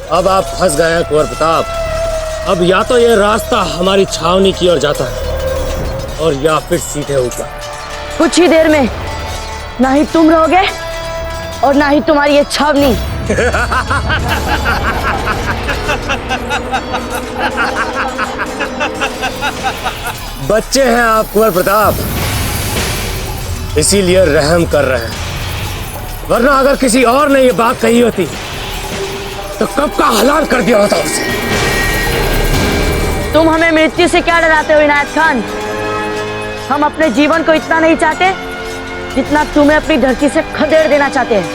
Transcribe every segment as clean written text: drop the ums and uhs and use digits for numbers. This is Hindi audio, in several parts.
अब आप फंस गए हैं कुंवर प्रताप। अब या तो ये रास्ता हमारी छावनी की ओर जाता है और या फिर सीधे ऊपर। कुछ ही देर में ना ही तुम रहोगे और ना ही तुम्हारी ये छावनी। बच्चे हैं आप कुंवर प्रताप, इसीलिए रहम कर रहे हैं, वरना अगर किसी और ने ये बात कही होती तो कब का हलाल कर दिया होता उसे। तुम हमें मृत्यु से क्या डराते हो इनायत खान? हम अपने जीवन को इतना नहीं चाहते जितना तुम्हें अपनी धरती से खदेड़ देना चाहते हैं।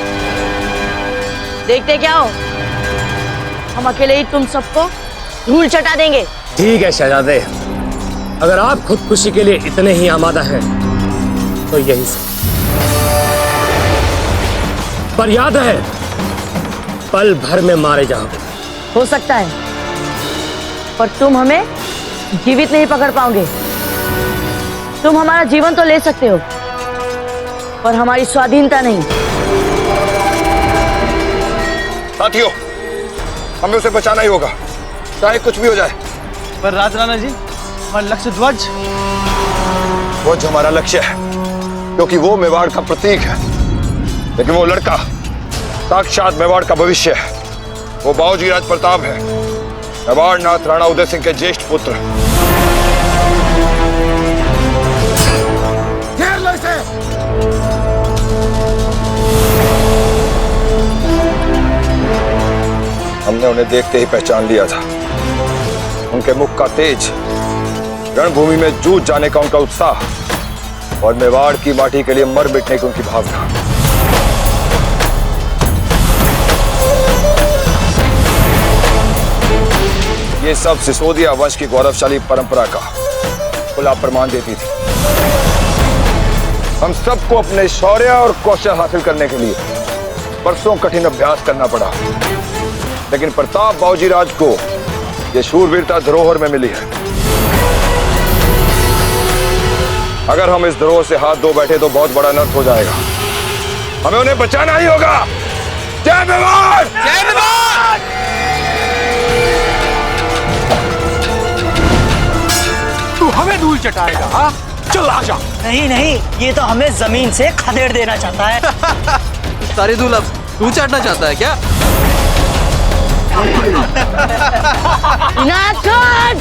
देखते क्या हो, हम अकेले ही तुम सबको धूल चटा देंगे। ठीक है शहजादे, अगर आप खुदकुशी के लिए इतने ही आमादा हैं तो यही से। पर याद है, पल भर में मारे जाओगे। हो सकता है, पर तुम हमें जीवित नहीं पकड़ पाओगे। तुम हमारा जीवन तो ले सकते हो, पर हमारी स्वाधीनता नहीं। साथियों, हमें उसे बचाना ही होगा, चाहे कुछ भी हो जाए। पर राजराणा जी, हमारा लक्ष्य ध्वज। ध्वज हमारा लक्ष्य है, क्योंकि वो मेवाड़ का प्रतीक है। लेकिन वो लड़का साक्षात मेवाड़ का भविष्य है। वो बाऊजी राज प्रताप है, मेवाड़ नाथ राणा उदय सिंह के ज्येष्ठ पुत्र। घेर लो इसे। हमने उन्हें देखते ही पहचान लिया था। उनके मुख का तेज, रणभूमि में जूझ जाने का उनका उत्साह और मेवाड़ की माटी के लिए मर मिटने की उनकी भावना। ये सब सिसोदिया वंश की गौरवशाली परंपरा का खुला प्रमाण देती थी। हम सबको अपने शौर्य और कौशल हासिल करने के लिए बरसों कठिन अभ्यास करना पड़ा, लेकिन प्रताप बाऊजी राज को यह शूरवीरता धरोहर में मिली है। अगर हम इस धरोहर से हाथ धो बैठे तो बहुत बड़ा अनर्थ हो जाएगा। हमें उन्हें बचाना ही होगा। जय मेवाड़! जय मेवाड़! तू हमें धूल चटाएगा? हाँ, चल आजा। नहीं नहीं, ये तो हमें जमीन से खदेड़ देना चाहता है। सारी धूल अब तू चाटना चाहता है क्या? इनायत खान!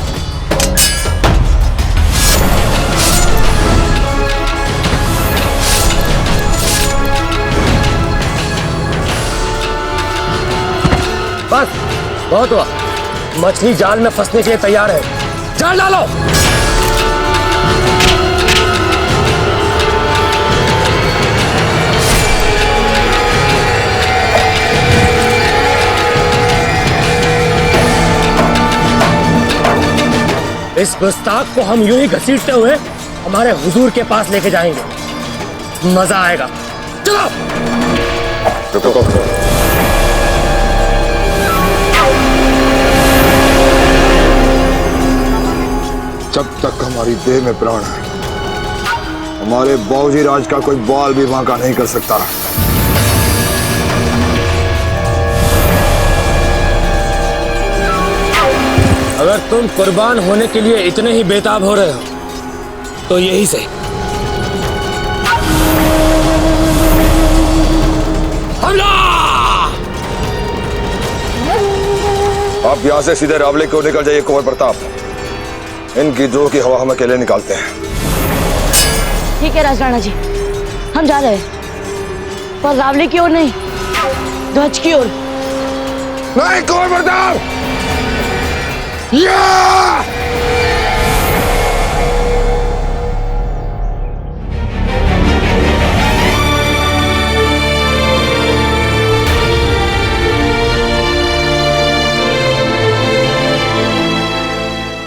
बस बहुत हुआ, मछली जाल में फंसने के लिए तैयार है। जाल डालो। इस गुस्ताख को हम यूं ही घसीटते हुए हमारे हुजूर के पास लेके जाएंगे, मजा आएगा। चलो। रुको। जब तक हमारी देह में प्राण है, हमारे बाऊजी राज का कोई बाल भी बांका नहीं कर सकता। अगर तुम कुर्बान होने के लिए इतने ही बेताब हो रहे हो तो यही से। हमला! आप यहां से सीधे रावले की ओर निकल जाइए कुंवर प्रताप। इनकी द्रोह की हवा हम अकेले निकालते हैं। ठीक है राजराणा जी, हम जा रहे हैं, पर रावले की ओर नहीं, ध्वज की ओर। नहीं कुंवर प्रताप!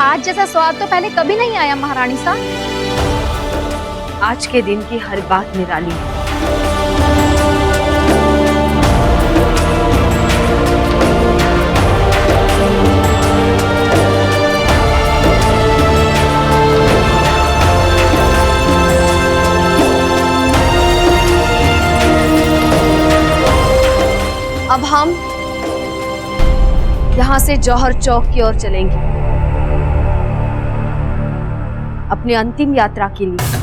आज जैसा स्वाद तो पहले कभी नहीं आया महारानी साहब। आज के दिन की हर बात निराली है। अब हम यहाँ से जौहर चौक की ओर चलेंगे अपनी अंतिम यात्रा के लिए।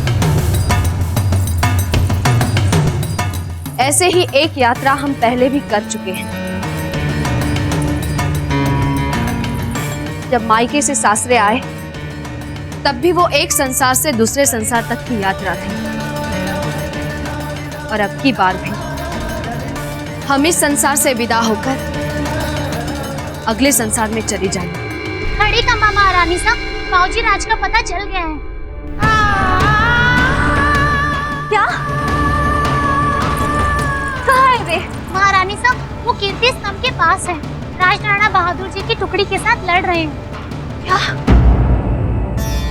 ऐसे ही एक यात्रा हम पहले भी कर चुके हैं, जब मायके से सासरे आए तब भी वो एक संसार से दूसरे संसार तक की यात्रा थी। और अब की बार भी हम इस संसार से विदा होकर अगले संसार में चली जाएंगे। खड़ी का मामा रानी साहब, बाबूजी राज का पता चल गया है। क्या? कहाँ है वे? महारानी साहब, वो कीर्ति स्तंभ के पास है। राज राणा बहादुर जी की टुकड़ी के साथ लड़ रहे हैं। क्या?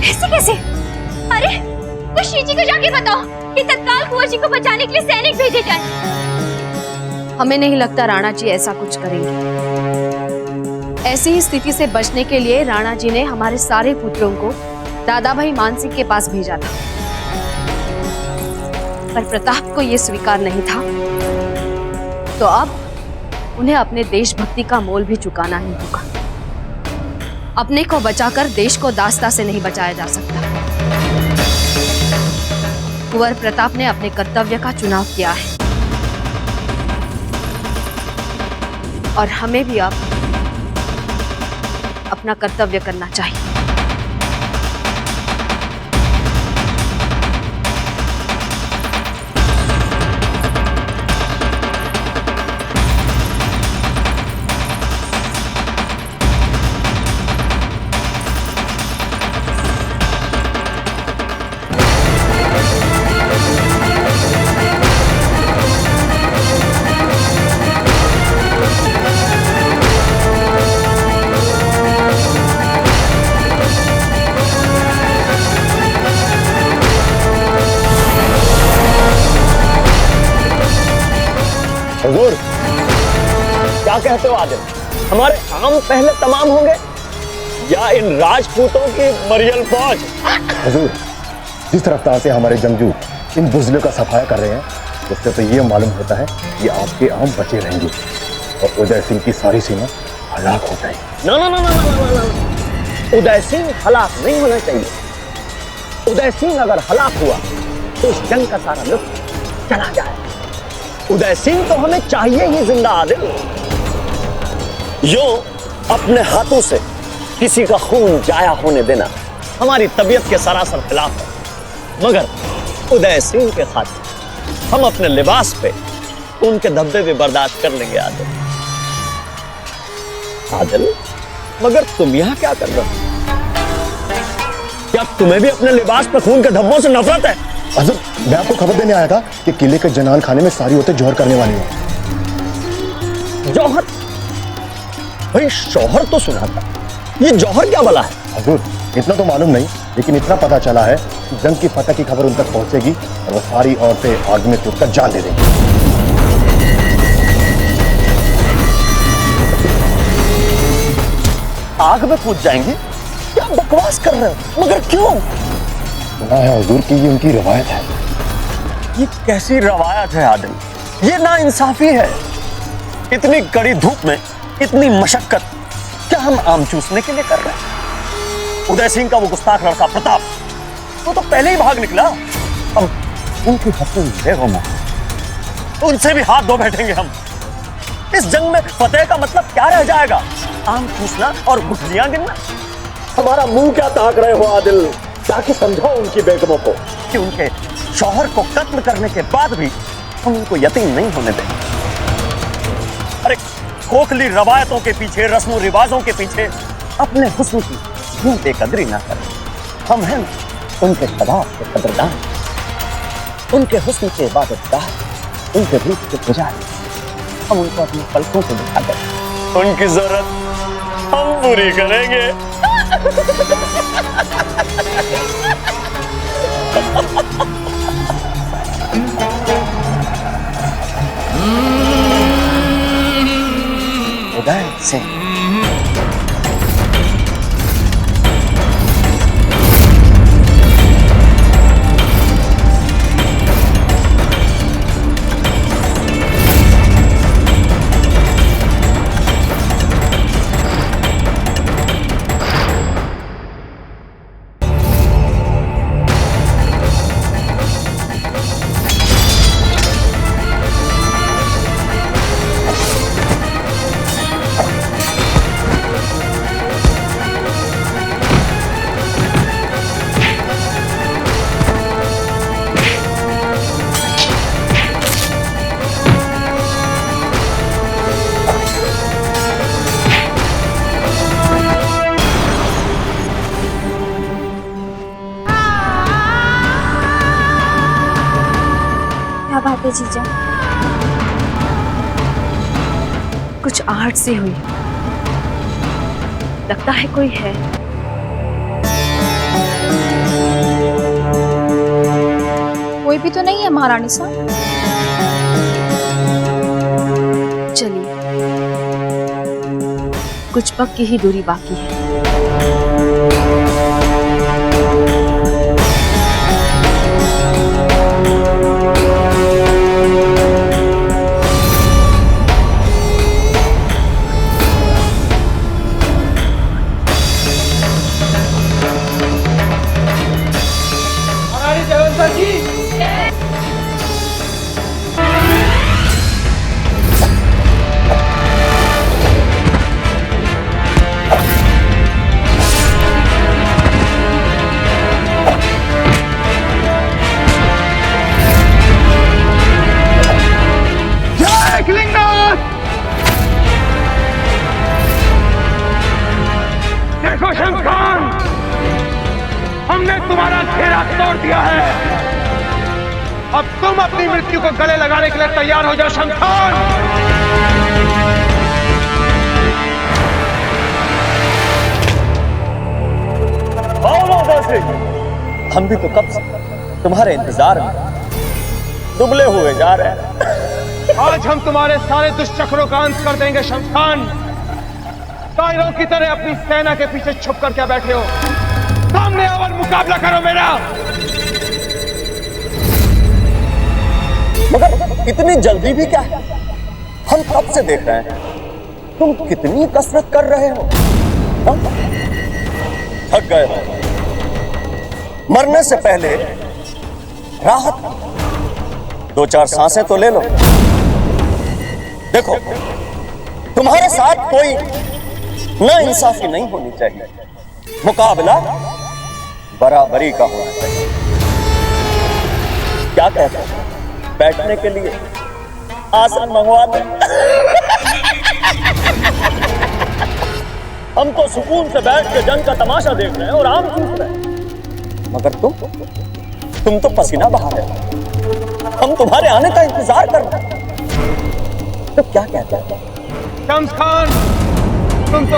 ऐसे कैसे? अरे कुशी जी को जाके बताओ कि तत्काल कुंवर जी को बचाने के लिए सैनिक भेजे जाए। हमें नहीं लगता राणा जी ऐसा कुछ करेंगे। ऐसी ही स्थिति से बचने के लिए राणा जी ने हमारे सारे पुत्रों को दादा भाई मानसिंह के पास भेजा था, पर प्रताप को यह स्वीकार नहीं था, तो अब उन्हें अपने देशभक्ति का मोल भी चुकाना ही होगा। अपने को बचाकर देश को दास्ता से नहीं बचाया जा सकता। कुंवर प्रताप ने अपने कर्तव्य का चुनाव किया है और हमें भी अब अपना कर्तव्य करना चाहिए। हुजूर, क्या कहते हो आदिल? हमारे आम पहले तमाम होंगे या इन राजपूतों की मरियल फौज? हुजूर, जिस रफ्तार से हमारे जंगजू इन बुज़दिलों का सफाया कर रहे हैं, उससे तो ये मालूम होता है कि आपके आम बचे रहेंगे और उदय सिंह की सारी सेना हलाक हो जाएगी। ना ना ना ना ना ना ना, उदय सिंह हलाक नहीं होना चाहिए। उदय सिंह अगर हलाक हुआ तो इस जंग का सारा लुत्फ चला जाए। उदय सिंह तो हमें चाहिए ही जिंदा आदिल। यूं अपने हाथों से किसी का खून जाया होने देना हमारी तबीयत के सरासर खिलाफ है, मगर उदय सिंह के खातिर हम अपने लिबास पे उनके धब्बे भी बर्दाश्त कर लेंगे। आदिल, आदिल, मगर तुम यहां क्या कर रहे हो? क्या तुम्हें भी अपने लिबास पे खून के धब्बों से नफरत है? हजूर, मैं आपको खबर देने आया था कि किले के जनान खाने में सारी औरतें जौहर करने वाली हैं। जौहर? भाई शौहर तो सुना था, ये जौहर क्या भला है? हजूर, इतना तो मालूम नहीं, लेकिन इतना पता चला है कि जंग की फतह की खबर उन तक पहुंचेगी और वो सारी औरतें आग में कूदकर जान दे देंगी। आग में कूद जाएंगे? क्या बकवास कर रहे हो? मगर क्यों? सुना है हुजूर कि ये उनकी रवायत है। ये कैसी रवायत है आदिल? ये नाइंसाफी है। इतनी कड़ी धूप में इतनी मशक्कत क्या हम आम चूसने के लिए कर रहे हैं? उदय सिंह का वो गुस्ताख लड़का प्रताप, वो तो पहले ही भाग निकला। अब उनकी हसन बेगम, उनसे भी हाथ धो बैठेंगे हम। इस जंग में फतेह का मतलब क्या रह जाएगा? आम चूसना और गुठलियां गिनना? हमारा मुंह क्या ताक रहे हो आदिल? ताकि समझाओ उनकी बेगमों को कि उनके शौहर को कत्ल करने के बाद भी हम उनको यतीम नहीं होने देंगे। अरे खोखली रवायतों के पीछे, रस्म रिवाजों के पीछे अपने हुस्न की यूं बेकदरी ना करें। हम हैं उनके सदाब के कदरदान, उनके हुस्न के इबादतगार, उनके रूप के पुजारी। हम उनको अपनी पलकों से दिखा दें, उनकी जरूरत हम पूरी करेंगे। उदय सिंह, घबराहट सी हुई। लगता है कोई है। कोई भी तो नहीं है महारानी साहब। चलिए, कुछ पग की ही दूरी बाकी है। देखो शमशान, हमने तुम्हारा घेरा तोड़ दिया है। अब तुम अपनी मृत्यु को गले लगाने के लिए तैयार हो जाओ शमशान। हम भी तो कब से तुम्हारे इंतजार में दुबले हुए जा रहे हैं। आज हम तुम्हारे सारे दुष्चक्रों का अंत कर देंगे शमशान। तायरों की तरह अपनी सेना के पीछे छुप कर क्या बैठे हो? सामने आओ और मुकाबला करो मेरा। मगर इतनी जल्दी भी क्या है? हम कब से देख रहे हैं तुम कितनी कसरत कर रहे हो। थक गए हो? मरने से पहले राहत 2-4 सांसें तो ले लो। देखो, तुम्हारे साथ कोई नाइंसाफी नहीं होनी चाहिए। मुकाबला बराबरी का होना चाहिए। क्या कहते हैं? बैठने के लिए आसन मंगवा दे। हम तो सुकून से बैठ के जंग का तमाशा देख रहे हैं और आम चूस रहे हैं, मगर तुम तो पसीना बहा रहे हो। हम तुम्हारे आने का इंतजार कर रहे हैं। तो क्या कहते हैं? शम्स खान, तुम तो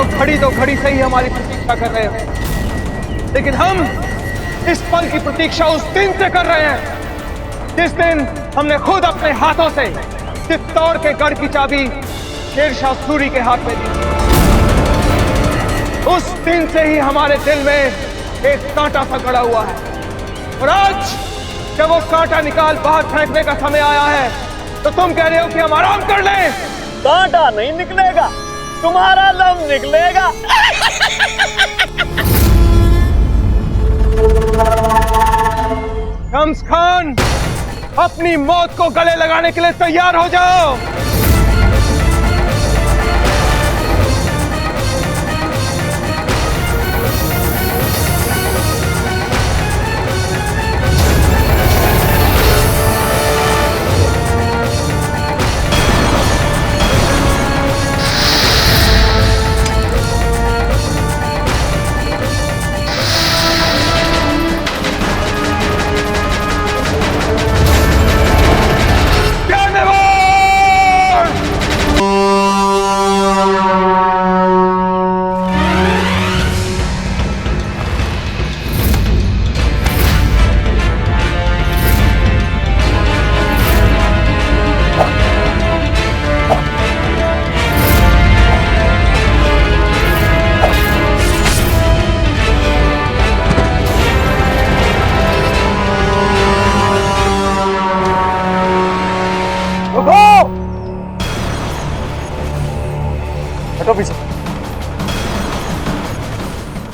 खड़ी से ही हमारी प्रतीक्षा कर रहे हो, लेकिन हम इस पल की प्रतीक्षा उस दिन से कर रहे हैं जिस दिन हमने खुद अपने हाथों से चित्तौड़ के गढ़ की चाबी शेरशाह सूरी के हाथ में दी। उस दिन से ही हमारे दिल में एक कांटा सा गड़ा हुआ है, और आज जब वो कांटा निकाल बाहर फेंकने का समय आया है तो तुम कह रहे हो कि हम आराम कर लें। कांटा नहीं निकलेगा, तुम्हारा दम निकलेगा। शम्स खान, अपनी मौत को गले लगाने के लिए तैयार हो जाओ। हटो पीछे।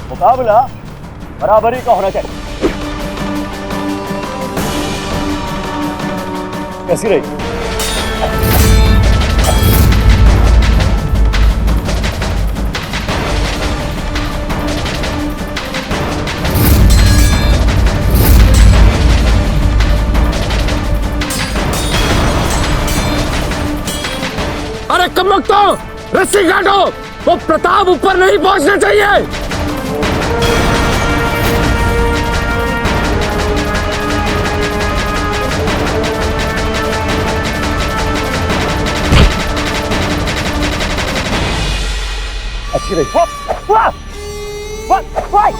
मुकाबला बराबरी का होना चाहिए। कैसी रही? अरे कम वक्त तो रस्सी काटो, वो प्रताप ऊपर नहीं पहुंचना चाहिए। अच्छी रही। वाह! वाह! वाह!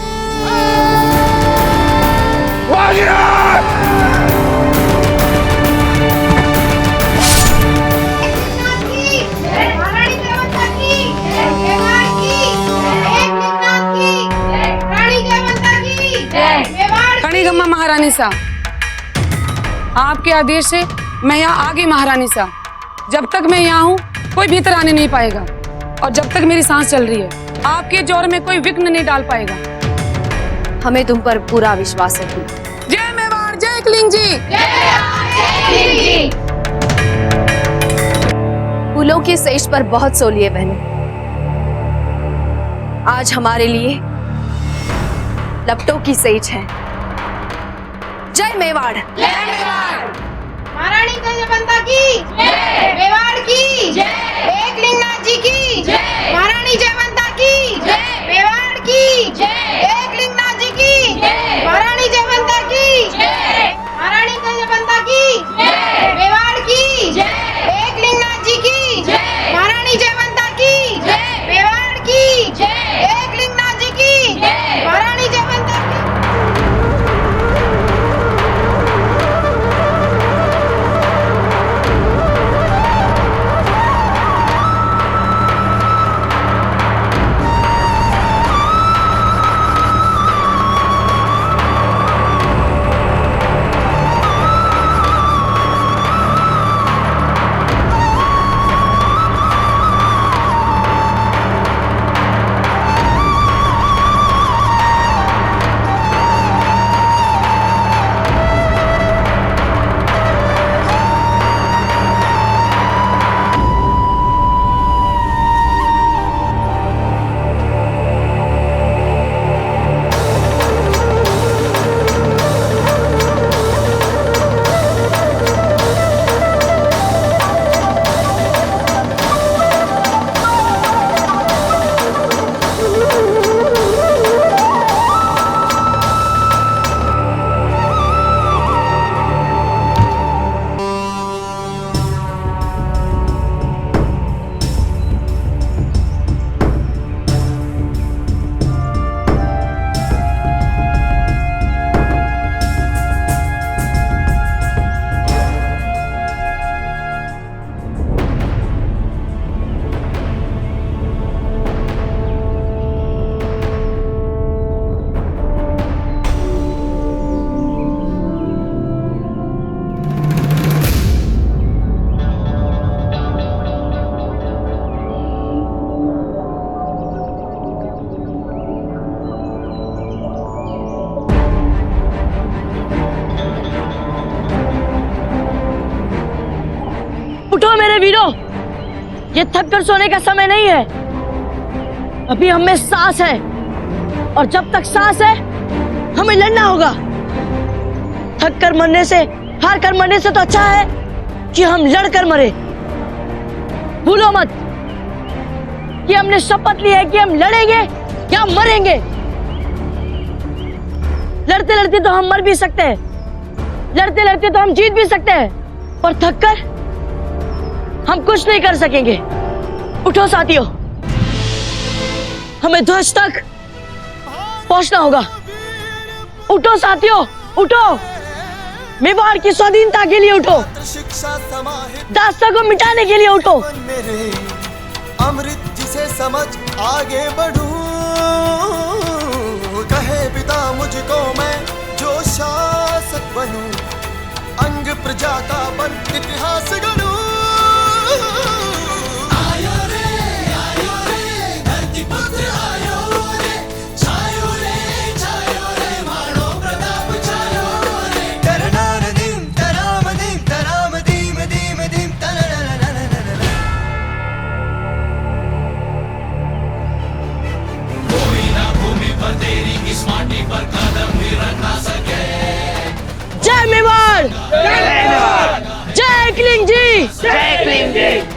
खड़ीगम्मा महारानी सा, आपके आदेश से मैं यहाँ आ गई महारानी सा। जब तक मैं यहाँ हूँ कोई भीतर आने नहीं पाएगा, और जब तक मेरी सांस चल रही है आपके जोर में कोई विघ्न नहीं डाल पाएगा। हमें तुम पर पूरा विश्वास है। जय मेवाड़, जय क्लिंग जी। फूलों के सेज पर बहुत सोलिए बहने, आज हमारे लिए लपटों की सेज है। जय मेवाड़। महारानी जयवंता की जय, मेवाड़ की जय, एकलिंगनाथ जी की जय, महारानी जयवंता की जय, मेवाड़ की जय, एकलिंगनाथ जी की जय, महारानी जयवंता की जय, महारानी जयवंता की जय, मेवाड़ की जय, एकलिंगनाथ जी की जय, महारानी जयवंता की जय, मेवाड़ की जय, एकलिंगनाथ जी की जय, महारानी जयवंता की। उठो मेरे वीरों, ये थक कर सोने का समय नहीं है। अभी हम में सांस है, और जब तक सांस है हमें लड़ना होगा। थक कर मरने से, हार कर मरने से तो अच्छा है कि हम लड़ कर मरे। भूलो मत कि हमने शपथ ली है कि हम लड़ेंगे या मरेंगे। लड़ते लड़ते तो हम मर भी सकते हैं, लड़ते लड़ते तो हम जीत भी सकते हैं, पर थक कर हम कुछ नहीं कर सकेंगे। उठो साथियों, हमें ध्वज तक पहुंचना होगा। उठो साथियों, उठो, मेवाड़ की स्वाधीनता के लिए उठो, दास्ता को मिटाने के लिए उठो। अमृत जिसे समझ आगे बढ़ूं, कहे पिता मुझको मैं जो शासक बनूं, अंग प्रजा का बन इतिहास गढ़ूं। आयो रे धरती पुत्र आयो रे, छायो रे मारो प्रताप छायो रे। तरनार दीम तराम दीम दीम दीम तरननननननन। कोई ना भूमि पर तेरी इस माटी पर कदम भी रख ना सके। जय मेवाड़, जय क्लिंग जी, जय क्लिंग जी।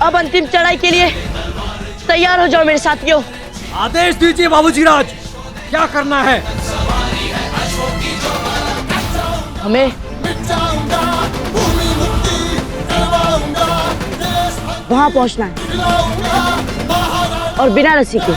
अब अंतिम चढ़ाई के लिए तैयार हो जाओ मेरे साथियों। आदेश दीजिए बाबूजी राज, क्या करना है? हमें वहां पहुंचना है और बिना रस्सी के